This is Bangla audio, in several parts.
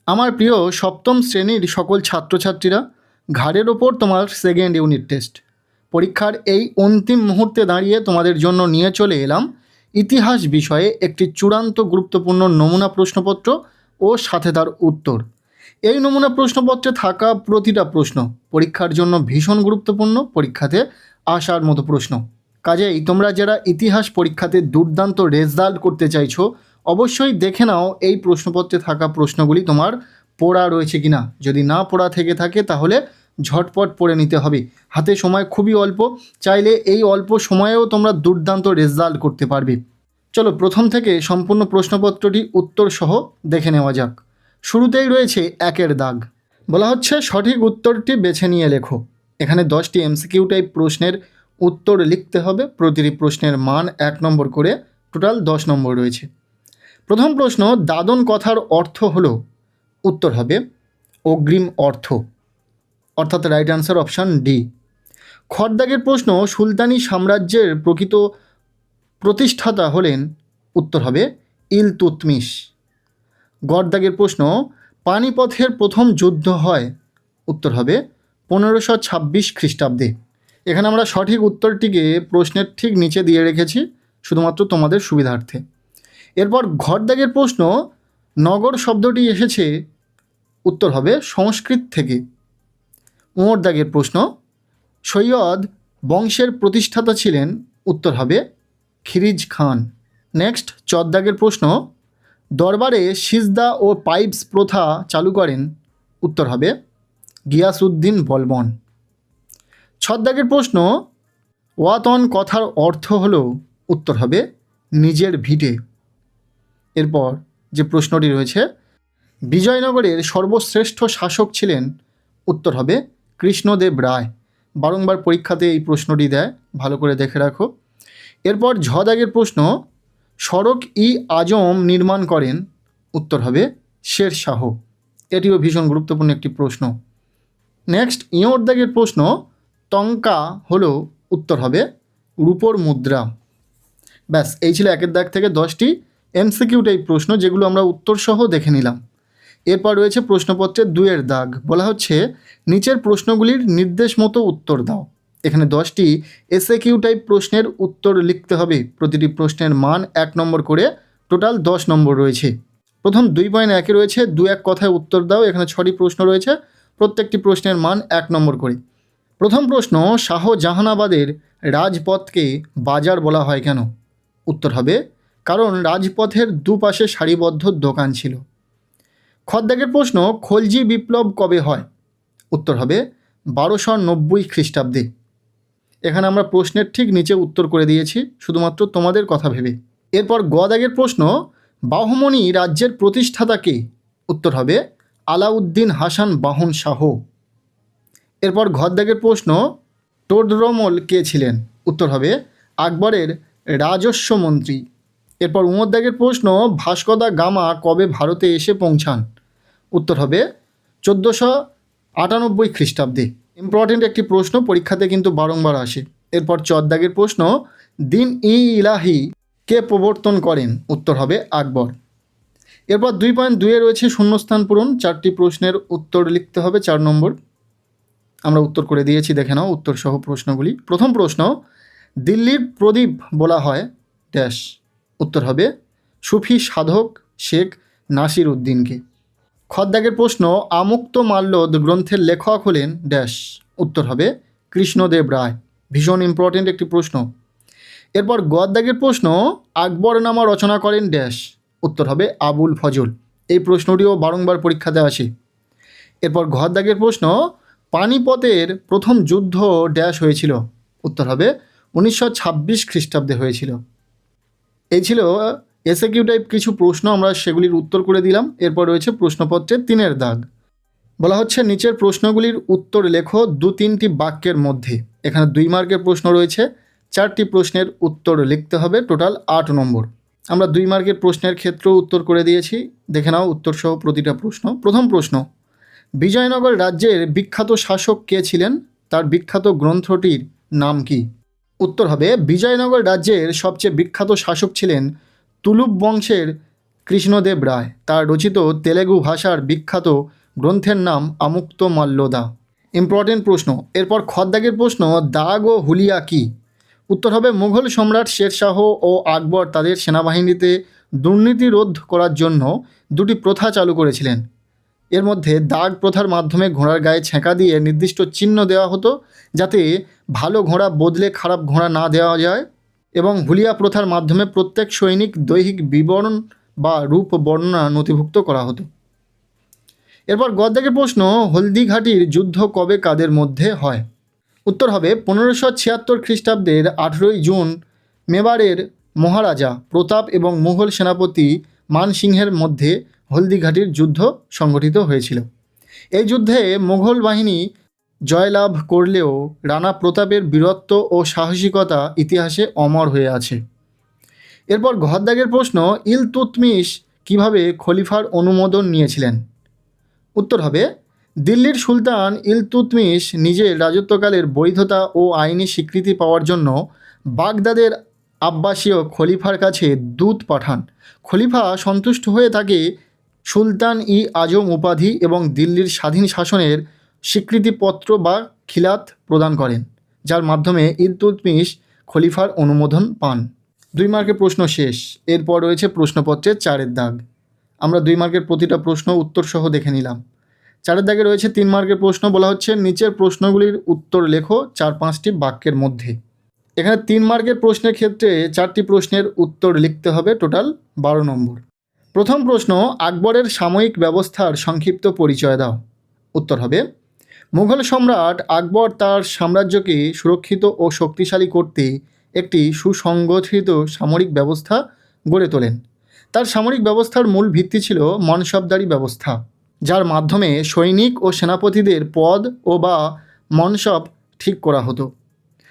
আমার প্রিয় সপ্তম শ্রেণীর সকল ছাত্রছাত্রীরা, ঘাড়ের ওপর তোমার সেকেন্ড ইউনিট টেস্ট পরীক্ষার এই অন্তিম মুহূর্তে দাঁড়িয়ে তোমাদের জন্য নিয়ে চলে এলাম ইতিহাস বিষয়ে একটি চূড়ান্ত গুরুত্বপূর্ণ নমুনা প্রশ্নপত্র ও সাথে তার উত্তর। এই নমুনা প্রশ্নপত্রে থাকা প্রতিটা প্রশ্ন পরীক্ষার জন্য ভীষণ গুরুত্বপূর্ণ, পরীক্ষাতে আসার মতো প্রশ্ন। কাজেই তোমরা যারা ইতিহাস পরীক্ষাতে দুর্দান্ত রেজাল্ট করতে চাইছো, অবশ্যই দেখে নাও এই প্রশ্নপত্রে থাকা প্রশ্নগুলি তোমার পড়া রয়েছে কিনা। যদি না পড়া থেকে থাকে তাহলে ঝটপট পড়ে নিতে হবে। হাতে সময় খুবই অল্প, চাইলে এই অল্প সময়েও তোমরা দুর্দান্ত রেজাল্ট করতে পারবে। চলো প্রথম থেকে সম্পূর্ণ প্রশ্নপত্রটি উত্তর সহ দেখে নেওয়া যাক। শুরুতেই রয়েছে একের দাগ। বলা হচ্ছে সঠিক উত্তরটি বেছে নিয়ে লেখো। এখানে 10টি এমসিকিউ টাইপ প্রশ্নের উত্তর লিখতে হবে। প্রতিটি প্রশ্নের মান 1 নম্বর করে, টোটাল 10 নম্বর রয়েছে। প্রথম প্রশ্ন, দাদন কথার অর্থ হলো, উত্তর হবে অগ্রিম অর্থ, অর্থাৎ রাইট অ্যান্সার অপশান ডি। খড়দাগের প্রশ্ন, সুলতানি সাম্রাজ্যের প্রকৃত প্রতিষ্ঠাতা হলেন, উত্তর হবে ইলতুৎমিশ। গড়দাগের প্রশ্ন, পানিপথের প্রথম যুদ্ধ হয়, উত্তর হবে 1526 খ্রিস্টাব্দে। এখানে আমরা সঠিক উত্তরটিকে প্রশ্নের ঠিক নিচে দিয়ে রেখেছি শুধুমাত্র তোমাদের সুবিধার্থে। এরপর ঘরদাগের প্রশ্ন, নগর শব্দটি এসেছে, উত্তর হবে সংস্কৃত থেকে। উমর দাগের প্রশ্ন, সৈয়দ বংশের প্রতিষ্ঠাতা ছিলেন, উত্তর হবে খিরিজ খান। নেক্সট চদ্দাগের প্রশ্ন, দরবারে সিজদা ও পাইপস প্রথা চালু করেন, উত্তর হবে গিয়াসউদ্দিন বলবন। ছদ্দাগের প্রশ্ন, ওয়াতন কথার অর্থ হলো, উত্তর হবে নিজের ভিটে। এরপর যে প্রশ্নটি রয়েছে, বিজয়নগরের সর্বশ্রেষ্ঠ শাসক ছিলেন, উত্তর হবে কৃষ্ণদেব রায়। বারংবার পরীক্ষাতে এই প্রশ্নটি দেয়, ভালো করে দেখে রাখো। এরপর ঝদাগের প্রশ্ন, সড়ক ই আজম নির্মাণ করেন, উত্তর হবে শের শাহ। এটিও ভীষণ গুরুত্বপূর্ণ একটি প্রশ্ন। নেক্সট ইয়োরদাগের প্রশ্ন, টঙ্কা হলো, উত্তর হবে রূপোর মুদ্রা। ব্যাস, এই ছিল একের দাগ থেকে 10টি এমসিকিউ টাইপ প্রশ্ন, যেগুলো আমরা উত্তর সহ দেখে নিলাম। এরপর রয়েছে প্রশ্নপত্রের 2-এর দাগ। বলা হচ্ছে নিচের প্রশ্নগুলির নির্দেশ মতো উত্তর দাও। এখানে 10টি এসএকিউ টাইপ প্রশ্নের উত্তর লিখতে হবে। প্রতিটি প্রশ্নের মান 1 নম্বর করে, টোটাল 10 নম্বর রয়েছে। প্রথম 2.1-এ রয়েছে 2-1 কথায় উত্তর দাও। এখানে 6টি প্রশ্ন রয়েছে, প্রত্যেকটি প্রশ্নের মান 1 নম্বর করে। প্রথম প্রশ্ন, শাহজাহানাবাদের রাজপথকে বাজার বলা হয় কেন, উত্তর হবে কারণ রাজপথের দুপাশে সারিবদ্ধ দোকান ছিল। খদ্দাগের প্রশ্ন, খলজি বিপ্লব কবে হয়, উত্তর হবে 1290 খ্রিস্টাব্দে। এখানে আমরা প্রশ্নের ঠিক নিচে উত্তর করে দিয়েছি শুধুমাত্র তোমাদের কথা ভেবে। এরপর গদাগের প্রশ্ন, বাহমনি রাজ্যের প্রতিষ্ঠাতা কে, উত্তর হবে আলাউদ্দিন হাসান বাহন শাহ। এরপর ঘরদাগের প্রশ্ন, টোডরমল কে ছিলেন, উত্তর হবে আকবরের রাজস্ব মন্ত্রী। এরপর উমরদাগের প্রশ্ন, ভাস্কো দা গামা কবে ভারতে এসে পৌঁছান, উত্তর হবে 1498 খ্রিস্টাব্দে। ইম্পর্টেন্ট একটি প্রশ্ন, পরীক্ষাতে কিন্তু বারংবার আসে। এরপর চদ্দাগের প্রশ্ন, দিন ই ইলাহি কে প্রবর্তন করেন, উত্তর হবে আকবর। এরপর 2.2-এ রয়েছে শূন্যস্থান পূরণ। 4টি প্রশ্নের উত্তর লিখতে হবে, 4 নম্বর। আমরা উত্তর করে দিয়েছি, দেখে নাও উত্তর সহ প্রশ্নগুলি। প্রথম প্রশ্ন, দিল্লির প্রদীপ বলা হয় ড্যাশ, উত্তর হবে সুফি সাধক শেখ নাসির উদ্দিনকে। খদ্দাগের প্রশ্ন, আমুক্ত মাল্য গ্রন্থের লেখক হলেন ড্যাশ, উত্তর হবে কৃষ্ণদেব রায়। ভীষণ ইম্পর্টেন্ট একটি প্রশ্ন। এরপর গদ্দাগের প্রশ্ন, আকবরনামা রচনা করেন ড্যাশ, উত্তর হবে আবুল ফজল। এই প্রশ্নটিও বারংবার পরীক্ষাতে আসে। এরপর ঘরদাগের প্রশ্ন, পানিপথের প্রথম যুদ্ধ ড্যাশ হয়েছিল, উত্তর হবে 1926 খ্রিস্টাব্দে হয়েছিল। এই ছিল এসএকিউ টাইপ কিছু প্রশ্ন, আমরা সেগুলির উত্তর করে দিলাম। এরপর রয়েছে প্রশ্নপত্রের 3-এর দাগ। বলা হচ্ছে নিচের প্রশ্নগুলির উত্তর লেখো 2-3টি বাক্যের মধ্যে। এখানে 2 মার্কের প্রশ্ন রয়েছে, 4টি প্রশ্নের উত্তর লিখতে হবে, টোটাল 8 নম্বর। আমরা 2 মার্কের প্রশ্নের ক্ষেত্রেও উত্তর করে দিয়েছি, দেখে নাও উত্তর সহ প্রতিটা প্রশ্ন। প্রথম প্রশ্ন, বিজয়নগর রাজ্যের বিখ্যাত শাসক কে ছিলেন, তার বিখ্যাত গ্রন্থটির নাম কি, উত্তর হবে বিজয়নগর রাজ্যের সবচেয়ে বিখ্যাত শাসক ছিলেন তুলুপ বংশের কৃষ্ণদেব রায়। তার রচিত তেলেগু ভাষার বিখ্যাত গ্রন্থের নাম আমুক্তমাল্যদা। ইম্পর্টেন্ট প্রশ্ন। এরপর খদ্দাগের প্রশ্ন, দাগ ও হুলিয়া কি? উত্তর হবে মুঘল সম্রাট শেরশাহ ও আকবর তাদের সেনাবাহিনীতে দুর্নীতি রোধ করার জন্য দুটি প্রথা চালু করেছিলেন। এর মধ্যে দাগ প্রথার মাধ্যমে ঘোড়ার গায়ে ছেঁকা দিয়ে নির্দিষ্ট চিহ্ন দেওয়া হতো যাতে ভালো ঘোড়া বদলে খারাপ ঘোড়া না দেওয়া যায়, এবং হুলিয়া প্রথার মাধ্যমে প্রত্যেক সৈনিক দৈহিক বিবরণ বা রূপ বর্ণনা নথিভুক্ত করা হতো। এরপর গদ্দাকের প্রশ্ন, হলদিঘাটির যুদ্ধ কবে কাদের মধ্যে হয়? উত্তর হবে 1576 খ্রিস্টাব্দের 18 জুন মেবারের মহারাজা প্রতাপ এবং মুঘল সেনাপতি মানসিংহের মধ্যে হলদিঘাটির যুদ্ধ সংঘটিত হয়েছিল। এই যুদ্ধে মুঘল বাহিনী জয়লাভ করলেও রানা প্রতাপের বীরত্ব ও সাহসিকতা ইতিহাসে অমর হয়ে আছে। এরপর ঘদ্দাগের প্রশ্ন, ইলতুৎমিশ কিভাবে খলিফার অনুমোদন নিয়েছিলেন? উত্তর হবে দিল্লির সুলতান ইলতুৎমিশ নিজের রাজত্বকালের বৈধতা ও আইনি স্বীকৃতি পাওয়ার জন্য বাগদাদের আব্বাসীয় খলিফার কাছে দূত পাঠান। খলিফা সন্তুষ্ট হয়ে তাকে সুলতান ই আজম উপাধি এবং দিল্লির স্বাধীন শাসনের স্বীকৃতিপত্র বা খিলাত প্রদান করেন, যার মাধ্যমে ইলতুৎমিশ খলিফার অনুমোদন পান। 2 মার্কের প্রশ্ন শেষ। এরপর রয়েছে প্রশ্নপত্রের 4 দাগ। আমরা 2 মার্কের প্রতিটা প্রশ্ন উত্তর সহ দেখে নিলাম। 4 দাগে রয়েছে 3 মার্কের প্রশ্ন। বলা হচ্ছে নিচের প্রশ্নগুলির উত্তর লেখো 4-5টি বাক্যের মধ্যে। এখানে 3 মার্কের প্রশ্নের ক্ষেত্রে 4টি প্রশ্নের উত্তর লিখতে হবে, টোটাল 12 নম্বর। প্রথম প্রশ্ন, আকবরের সাময়িক ব্যবস্থার সংক্ষিপ্ত পরিচয় দাও। উত্তর হবে মুঘল সম্রাট আকবর তার সাম্রাজ্যকে সুরক্ষিত ও শক্তিশালী করতে একটি সুসংগঠিত সামরিক ব্যবস্থা গড়ে তোলেন। তার সামরিক ব্যবস্থার মূল ভিত্তি ছিল মনসবদারি ব্যবস্থা, যার মাধ্যমে সৈনিক ও সেনাপতিদের পদ ও বা মনসব ঠিক করা হতো।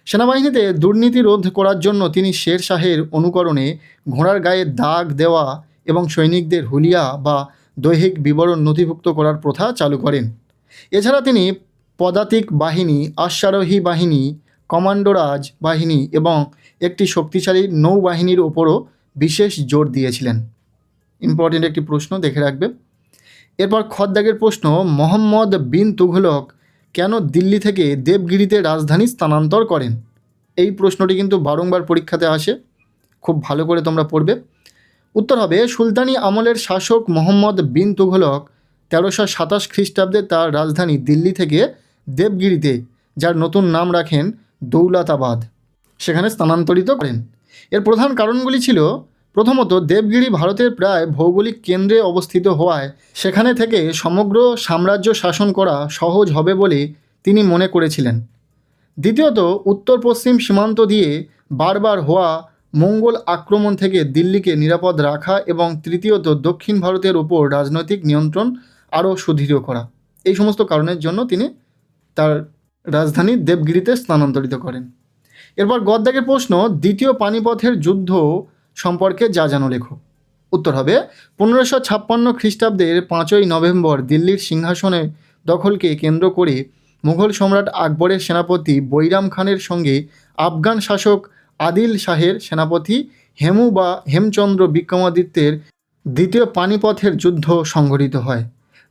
সেনাবাহিনীতে দুর্নীতি রোধ করার জন্য তিনি শের শাহের অনুকরণে ঘোড়ার গায়ে দাগ দেওয়া এবং সৈনিকদের হুলিয়া বা দৈহিক বিবরণ নথিভুক্ত করার প্রথা চালু করেন। এছাড়া তিনি পদাতিক বাহিনী, অশ্বারোহী বাহিনী, কমান্ডোরাজ বাহিনী এবং একটি শক্তিশালী নৌবাহিনীর ওপরও বিশেষ জোর দিয়েছিলেন। ইম্পর্টেন্ট একটি প্রশ্ন, দেখে রাখবে। এরপর খদ্দাগের প্রশ্ন, মোহাম্মদ বিন তুঘলক কেন দিল্লি থেকে দেবগিরিতে রাজধানী স্থানান্তর করেন? এই প্রশ্নটি কিন্তু বারংবার পরীক্ষাতে আসে, খুব ভালো করে তোমরা পড়বে। উত্তর হবে সুলতানি আমলের শাসক মোহাম্মদ বিন তুঘলক 1327 খ্রিস্টাব্দে তার রাজধানী দিল্লি থেকে দেবগিরিতে, যার নতুন নাম রাখেন দৌলতাবাদ, সেখানে স্থানান্তরিত করেন। এর প্রধান কারণগুলি ছিল, প্রথমত দেবগিরি ভারতের প্রায় ভৌগোলিক কেন্দ্রে অবস্থিত হওয়ায় সেখানে থেকে সমগ্র সাম্রাজ্য শাসন করা সহজ হবে বলে তিনি মনে করেছিলেন। দ্বিতীয়ত উত্তর পশ্চিম সীমান্ত দিয়ে বারবার হওয়া মঙ্গল আক্রমণ থেকে দিল্লিকে নিরাপদ রাখা, এবং তৃতীয়ত দক্ষিণ ভারতের ওপর রাজনৈতিক নিয়ন্ত্রণ আরও সুদৃঢ় করা। এই সমস্ত কারণের জন্য তিনি তার রাজধানী দেবগিরিতে স্থানান্তরিত করেন। এরপর গদ্দাকের প্রশ্ন, দ্বিতীয় পানিপথের যুদ্ধ সম্পর্কে যা জানো লেখো। উত্তর হবে 1556 খ্রিস্টাব্দের 5ই নভেম্বর দিল্লির সিংহাসনে দখলকে কেন্দ্র করে মুঘল সম্রাট আকবরের সেনাপতি বৈরাম খানের সঙ্গে আফগান শাসক আদিল শাহের সেনাপতি হেমু বা হেমচন্দ্র বিক্রমাদিত্যের দ্বিতীয় পানিপথের যুদ্ধ সংঘটিত হয়।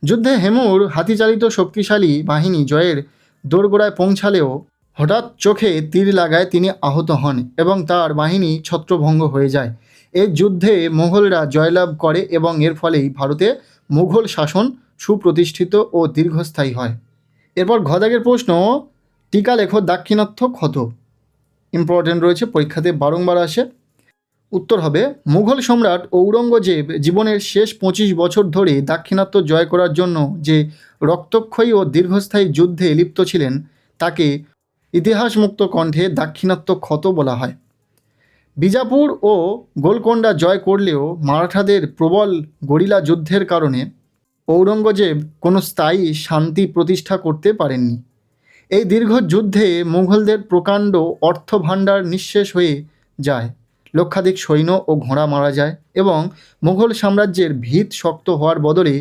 যুদ্ধে হেমুর হাতিচালিত শক্তিশালী বাহিনী জয়ের দোরগোড়ায় পৌঁছালেও হঠাৎ চোখে তীর লাগায় তিনি আহত হন এবং তার বাহিনী ছত্রভঙ্গ হয়ে যায়। এই যুদ্ধে মুঘলরা জয়লাভ করে এবং এর ফলেই ভারতে মুঘল শাসন সুপ্রতিষ্ঠিত ও দীর্ঘস্থায়ী হয়। এরপর ঘদাগের প্রশ্ন, টিকা লেখো দাক্ষিণাত্য ক্ষত। ইম্পর্টেন্ট রয়েছে, পরীক্ষাতে বারংবার আসে। উত্তর হবে মুঘল সম্রাট ঔরঙ্গজেব জীবনের শেষ 25 বছর ধরে দাক্ষিণাত্য জয় করার জন্য যে রক্তক্ষয়ী ও দীর্ঘস্থায়ী যুদ্ধে লিপ্ত ছিলেন তাকে ইতিহাসমুক্ত কণ্ঠে দাক্ষিণাত্য ক্ষত বলা হয়। বিজাপুর ও গোলকোন্ডা জয় করলেও মারাঠাদের প্রবল গরিলা যুদ্ধের কারণে ঔরঙ্গজেব কোনো স্থায়ী শান্তি প্রতিষ্ঠা করতে পারেননি। এই দীর্ঘ যুদ্ধে মুঘলদের প্রকাণ্ড অর্থভাণ্ডার নিঃশেষ হয়ে যায়, লক্ষাধিক সৈন্য ও ঘোড়া মারা যায় এবং মুঘল সাম্রাজ্যের ভিত শক্ত হওয়ার বদলে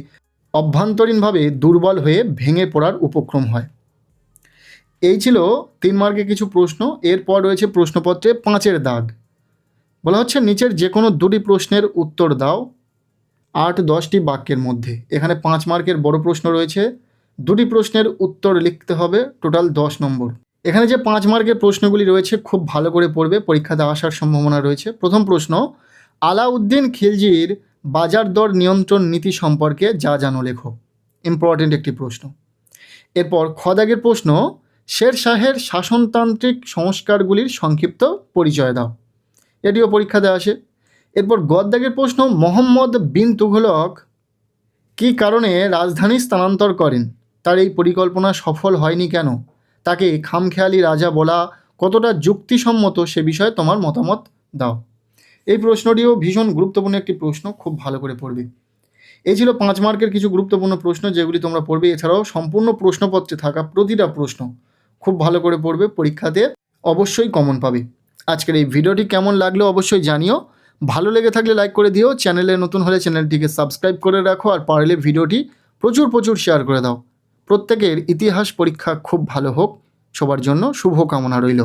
অভ্যন্তরীণভাবে দুর্বল হয়ে ভেঙে পড়ার উপক্রম হয়। এই ছিল 3 মার্কে কিছু প্রশ্ন। এরপর রয়েছে প্রশ্নপত্রে 5 দাগ। বলা হচ্ছে নিচের যে কোনো 2টি প্রশ্নের উত্তর দাও। 8-10টি বাক্যের মধ্যে। এখানে 5 মার্কের বড় প্রশ্ন রয়েছে, 2টি প্রশ্নের উত্তর লিখতে হবে, টোটাল 10 নম্বর। এখানে যে 5 মার্কের প্রশ্নগুলি রয়েছে খুব ভালো করে পড়বে, পরীক্ষাতে আসার সম্ভাবনা রয়েছে। প্রথম প্রশ্ন, আলাউদ্দিন খিলজির বাজার দর নিয়ন্ত্রণ নীতি সম্পর্কে যা জানো লেখো। ইম্পর্টেন্ট একটি প্রশ্ন। এরপর খদাগের প্রশ্ন, শের শাহের শাসনতান্ত্রিক সংস্কারগুলির সংক্ষিপ্ত পরিচয় দাও। এটিও পরীক্ষাতে আসে। এরপর গদ্দাগের প্রশ্ন, মোহাম্মদ বিন তুঘলক কী কারণে রাজধানী স্থানান্তর করেন, তার এই পরিকল্পনা সফল হয়নি কেন, তাকে খামখেয়ালি রাজা বলা কতটা যুক্তিসম্মত সে বিষয়ে তোমার মতামত দাও। এই প্রশ্নটিও ভীষণ গুরুত্বপূর্ণ একটি প্রশ্ন, খুব ভালো করে পড়বে। এই ছিল 5 মার্কের কিছু গুরুত্বপূর্ণ প্রশ্ন যেগুলি তোমরা পড়বে। এছাড়াও সম্পূর্ণ প্রশ্নপত্রে থাকা প্রতিটা প্রশ্ন খুব ভালো করে পড়বে, পরীক্ষাতে অবশ্যই কমন পাবে। আজকের এই ভিডিওটি কেমন লাগলো অবশ্যই জানিও। ভালো লেগে থাকলে লাইক করে দিও, চ্যানেলে নতুন হলে চ্যানেলটিকে সাবস্ক্রাইব করে রাখো, আর পারলে ভিডিওটি প্রচুর শেয়ার করে দাও। প্রত্যেকের ইতিহাস পরীক্ষা খুব ভালো হোক, সবার জন্য শুভকামনা রইল।